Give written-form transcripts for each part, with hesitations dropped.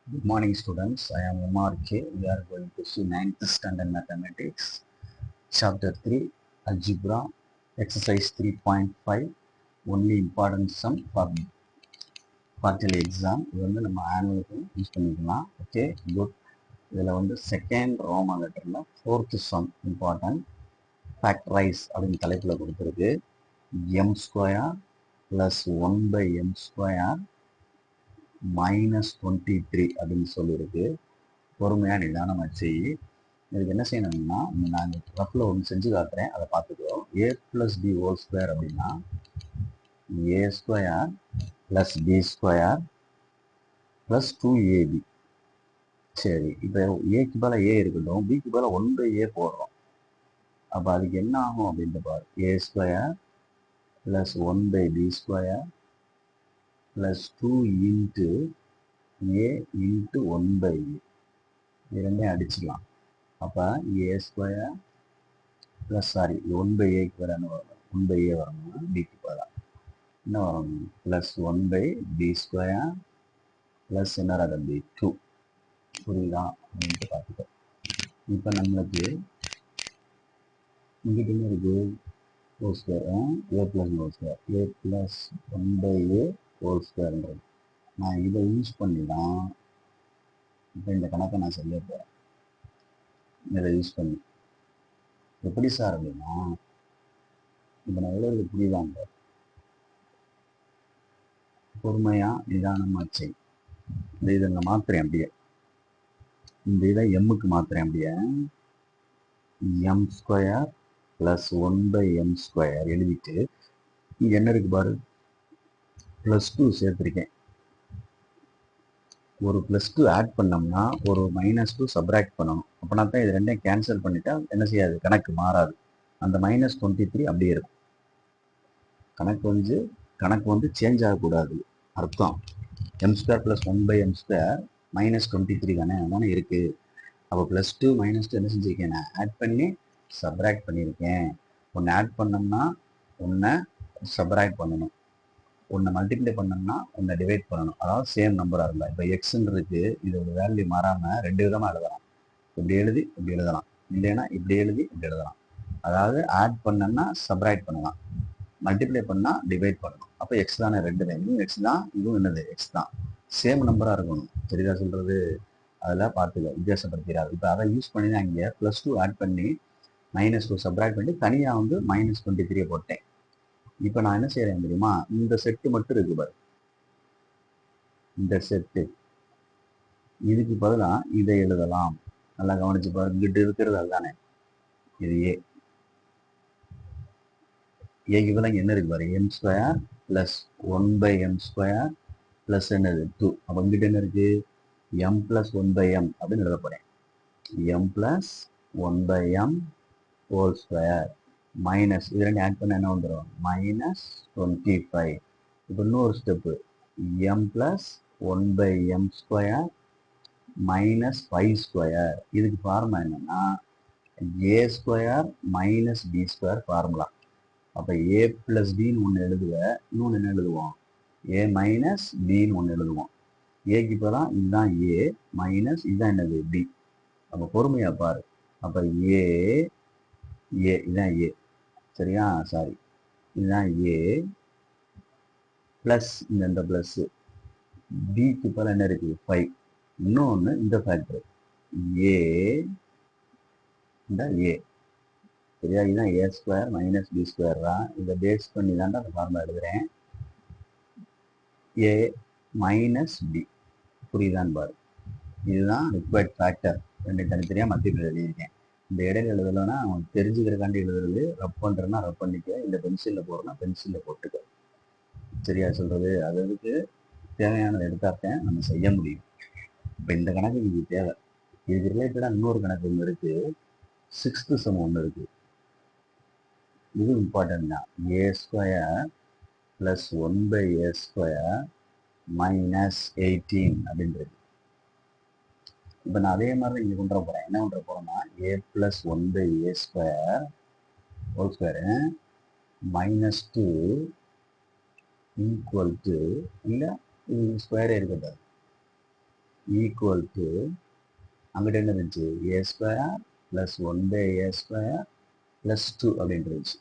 Good morning, students. I am MRK. We are going to see 9th standard mathematics, chapter 3, algebra, exercise 3.5, only important sum for quarterly exam. இது வந்து நம்ம ஆனுவலுக்கு use பண்ணிக்கலாம். Okay good. இதில் வந்து second Roman லெட்டரில் fourth some important factorise அப்படின்னு தலைப்பில் கொடுத்துருக்கு. M square plus 1/m square minus 23 அப்படின்னு சொல்லியிருக்கு. பொறுமையாக நிதானமாக செய். இதுக்கு என்ன செய்யணும்னா நான் ரஃபில் ஒன்று செஞ்சு காட்டுறேன், அதை பார்த்துக்கிறோம். A plus B whole square அப்படின்னா A square plus B square plus 2ab. சரி, இப்போ ஏக்கு மேலே ஏ இருக்கட்டும், பிக்கு மேலே 1/a போடுறோம். அப்போ அதுக்கு என்ன ஆகும் அப்படின்ட்டு பாரு. A square plus 1/b square plus 2 into A into 1/a. இது ரெண்டையும் அடிச்சுக்கலாம். அப்போ ஏ ஸ்கொயர் ப்ளஸ் 1/aக்கு வர என்ன வரும்? 1/a வரணும்னா பிக்கு போகலாம். என்ன வரும்? ப்ளஸ் 1/b ஸ்கொயர் ப்ளஸ் என்ன தம்பி 2. புரியுதா அப்படின்ட்டு பார்த்துக்கோ. இப்போ நம்மளுக்கு இங்கிட்ட என்ன இருக்கு? ஹோல் ஸ்கொயர், ஏ ப்ளஸ் ஹோல் ஸ்கொயர், ஏ ப்ளஸ் 1/a ஹோல் ஸ்கொயர்ன்றது. நான் இதை யூஸ் பண்ணி தான் இப்போ இந்த கணக்கை நான் செய்ய போகிறேன். இதை யூஸ் பண்ணி எப்படி சார் அப்படின்னா, இப்போ நான் எவ்வளோ புரியுதாங்க, பொறுமையாக நிதானமாக செய். இந்த இதை நான் மாற்றுறேன் அப்படியே. இந்த இதை எம்முக்கு மாற்றுறேன் அப்படியே. M square plus 1/m square எழுதிட்டு இங்கே என்ன இருக்கு பாரு, ப்ளஸ் 2 சேர்த்துருக்கேன். ஒரு ப்ளஸ் 2 ஆட் பண்ணோம்னா ஒரு -2 சப்ராக்ட் பண்ணணும். அப்படின்னா தான் இது ரெண்டையும் கேன்சல் பண்ணிட்டா என்ன செய்யாது, கணக்கு மாறாது. அந்த -23 அப்படியே இருக்கும். கணக்கு வந்து சேஞ்ச் ஆகக்கூடாது அர்த்தம். M square plus 1/m square -23 தானே இருக்கு. அப்போ ப்ளஸ் 2 -2 என்ன செஞ்சுருக்கேன், நான் ஆட் பண்ணி சப்ராக்ட் பண்ணியிருக்கேன். ஒன்று ஆட் பண்ணோம்னா ஒன்றை சப்ராக்ட் பண்ணணும், ஒன்றை மல்டிப்ளை பண்ணோம்னா ஒன்றை டிவைட் பண்ணணும். அதாவது சேம் நம்பராக இருந்தால். இப்போ எக்ஸுன்றதுக்கு இதோட வேல்யூ மாறாமல் ரெண்டு விதமாக எழுதலாம். இப்படி எழுதி இப்படி எழுதலாம், இல்லைன்னா இப்படி எழுதி இப்படி எழுதலாம். அதாவது ஆட் பண்ணோம்னா சப்ராக்ட் பண்ணலாம், மல்டிப்ளை பண்ணால் டிவைட் பண்ணணும். அப்போ எக்ஸ் தானே, ரெண்டுமே இதுவும் எக்ஸ் தான், இதுவும் என்னது எக்ஸ் தான். சேம் நம்பராக இருக்கணும். சரிதா சொல்கிறது? அதில் பார்த்துக்க, வித்தியாசப்படுத்திடாது. இப்போ அதை யூஸ் பண்ணி தான் இங்கே ப்ளஸ் 2 ஆட் பண்ணி -2 சப்ராக்ட் பண்ணி தனியாக வந்து -23 போட்டேன். இப்போ நான் என்ன செய்கிறேன் தெரியுமா, இந்த செட்டு மட்டும் இருக்கு பாரு, இந்த செட்டு, இதுக்கு பதிலாக இதை எழுதலாம். நல்லா கவனிச்சு பாரு, இங்கிட்டு இருக்கிறது அதுதானே, இது ஏக்கு பதிலாக என்ன இருக்கு பாரு, M square plus 1/m square plus என்னது 2. அப்போ இங்கிட்ட என்ன இருக்கு, m ப்ளஸ் 1/m அப்படின்னு எழுத போகிறேன். m plus 1/m whole square minus இது ரெண்டு ஆட் பண்ண என்ன வந்துடும், -25. இப்போ இன்னொரு step, m plus 1/m square minus 5 square. இதுக்கு ஃபார்முலா என்னன்னா A square minus B square formula. அப்போ ஏ ப்ளஸ் பின்னு ஒன்று எழுதுவேன், இன்னொன்று என்ன எழுதுவோம், ஏ மைனஸ் பின்னு ஒன்று எழுதுவோம். ஏக்கு இப்போ தான் இதுதான் ஏ மைனஸ் இதுதான் என்னது பி. அப்போ பொறுமையா பாரு. அப்போ ஏ இதுதான் ஏ, சரியா? இதுதான் ஏ ப்ளஸ் இந்த ப்ளஸ் பிக்கு இப்போ என்ன இருக்கு 5. இன்னொன்று இந்த ஃபேக்டர் ஏ, இந்த ஏ, சரியா? இதுதான் ஏ ஸ்கொயர் மைனஸ் பி ஸ்கொயர் தான். இதை பேஸ் பண்ணி தான் அந்த ஃபார்முலா எழுதுறேன், ஏ மைனஸ் பி. புரியுதான்னு பாரு. இதுதான் ரிக்வயர்ட் ஃபேக்டர். ரெண்டு தனித்தனியாக மல்டிபிள் எழுதியிருக்கேன். இந்த இடையில எழுதலைன்னா அவன் தெரிஞ்சுக்கிறக்காண்டி எழுதுறது. ரப் பண்ணுறேன்னா ரப் பண்ணிக்க, இந்த பென்சிலில் போடுறேன்னா பென்சிலில் போட்டுக்க. சரியா சொல்கிறது? அதுக்கு தேவையானதை எடுத்தாட்டேன் நம்ம செய்ய முடியும். இப்போ இந்த கணக்கு இது தேவை. இதுக்கு ரிலேட்டடாக இன்னொரு கணக்கு ஒன்று இருக்குது, 6th சம் ஒன்று இருக்குது. இது இம்பார்ட்டன்ட் தான். A square plus 1/a square minus 18 அப்படின்றது. இப்போ நான் அதே மாதிரி இங்கே கொண்டு வர போகிறேன். என்ன கொண்டு வர போகிறேன்னா A plus 1/a square whole square -2 equal to, இல்லை இது ஸ்கொயரே இருக்கட்டும், ஈக்குவல் டு அங்கிட்ட என்ன இருந்துச்சு A square plus 1/a square plus 2 அப்படின்னு இருந்துச்சு.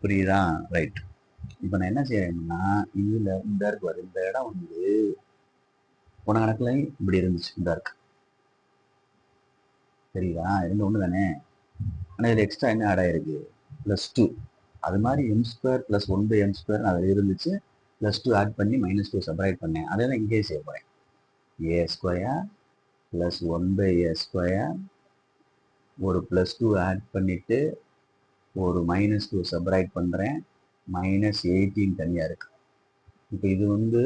புரியுதா? ரைட். இப்போ நான் என்ன செய்யறேன்னா இதுல இந்த இருக்கு இந்த இடம் வந்து போன கணக்குல இப்படி இருந்துச்சு, இந்த இருக்கு சரிதா? ரெண்டு ஒன்று தானே. ஆனால் இதில் எக்ஸ்ட்ரா என்ன ஆட் ஆயிருக்கு +2. அது மாதிரி m² + 1/m² அதில் இருந்துச்சு. +2 ஆட் பண்ணி -2 செப்பரேட் பண்ணேன். அதை தான் இங்கே செய்ய போகிறேன். a² + 1/a² ஒரு +2 ஆட் பண்ணிட்டு ஒரு -2 செப்பரேட் பண்ணுறேன். -18 தனியாக இருக்கு. இப்போ இது வந்து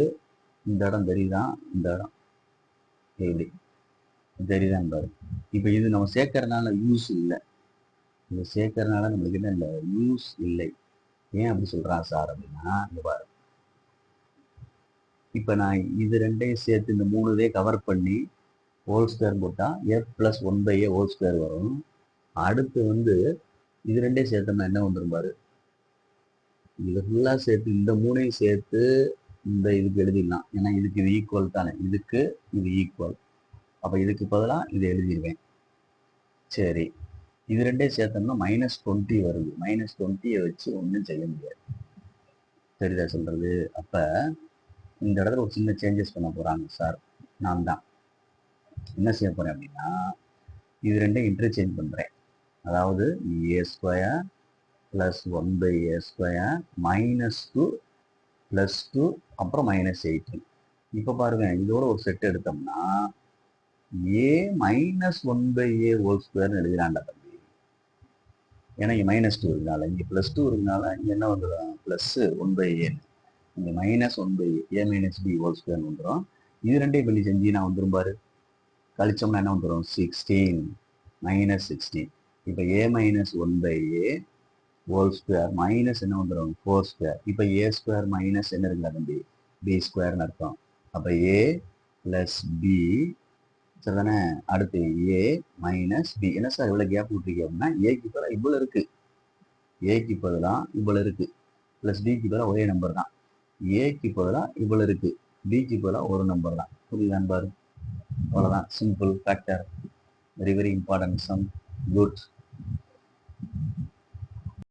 இந்த இடம் தெரியுதா? இந்த இடம் எப்படி தெரியுதான் பாரு. இப்போ இது நம்ம சேர்க்கறதுனால யூஸ் இல்லை. இது சேர்க்கறதுனால நம்மளுக்கு என்ன இல்லை, யூஸ் இல்லை. ஏன் அப்படி சொல்றான் சார் அப்படின்னா, இங்க பாரு. இப்போ நான் இது ரெண்டையும் சேர்த்து இந்த 3 கவர் பண்ணி ஹோல் ஸ்கொயர் போட்டா a + 1/a ஹோல் ஸ்கொயர் வரும். அடுத்து வந்து இது ரெண்டையும் சேர்த்தோம்னா என்ன வந்துடும் பாரு. இது ஃபுல்லாக சேர்த்து இந்த 3 சேர்த்து இந்த இதுக்கு எழுதிடலாம். ஏன்னா இதுக்கு இது ஈக்குவல் தானே, இதுக்கு இது ஈக்குவல். அப்போ இதுக்கு பதிலாக இதை எழுதிடுவேன். சரி, இது ரெண்டையும் சேர்த்தோம்னா -20 வருது. -20 வச்சு ஒன்றும் செய்ய முடியாது. தெரியுதா சொல்றது? அப்போ இந்த இடத்துல ஒரு சின்ன சேஞ்சஸ் பண்ண போறாங்க சார். நான் தான் என்ன செய்ய போறேன் அப்படின்னா, இது ரெண்டையும் இன்டர்சேஞ்ச் பண்றேன். அதாவது a² + 1/a² -2 +2 அப்புறம் -18. இப்போ பாருங்க, இதோட ஒரு செட் எடுத்தோம்னா a - 1/a ஹோல் ஸ்கொயர்னு எழுதினாண்டா தம்பி. ஏன்னா இங்கே -2 இருக்கனால, இங்கே +2 இருக்கனால இங்கே என்ன வந்துடும் +1/a. இங்கே -1/a - b ஹோல் ஸ்கொயர் வந்துடும். இது ரெண்டையும் பண்ணி செஞ்சு நான் வந்துடும் பாரு. கழிச்சோம்னா என்ன வந்துடும் 16 -16. இப்போ a - 1/a whole square minus என்ன வந்துடும் 4². இப்போ a² மைனஸ் என்ன இருக்குல்ல தம்பி b² அர்த்தம். அப்போ a + b சரிதானே. அடுத்து a - b. என்ன சார் இவ்வளோ கேப் விட்டுருக்கீங்க அப்படின்னா, ஏக்கு பதிலாக இவ்வளோ இருக்கு, ஏக்கு பதிலாக இவ்வளோ இருக்கு, ப்ளஸ் பிக்கு பதிலாக ஒரே நம்பர் தான். ஏக்கு பதிலாக இவ்வளோ இருக்கு, பிக்கு பதிலாக ஒரு நம்பர் தான். புரியுதான் பாரு. அவ்வளோதான், simple factor. Very very important sum. Good.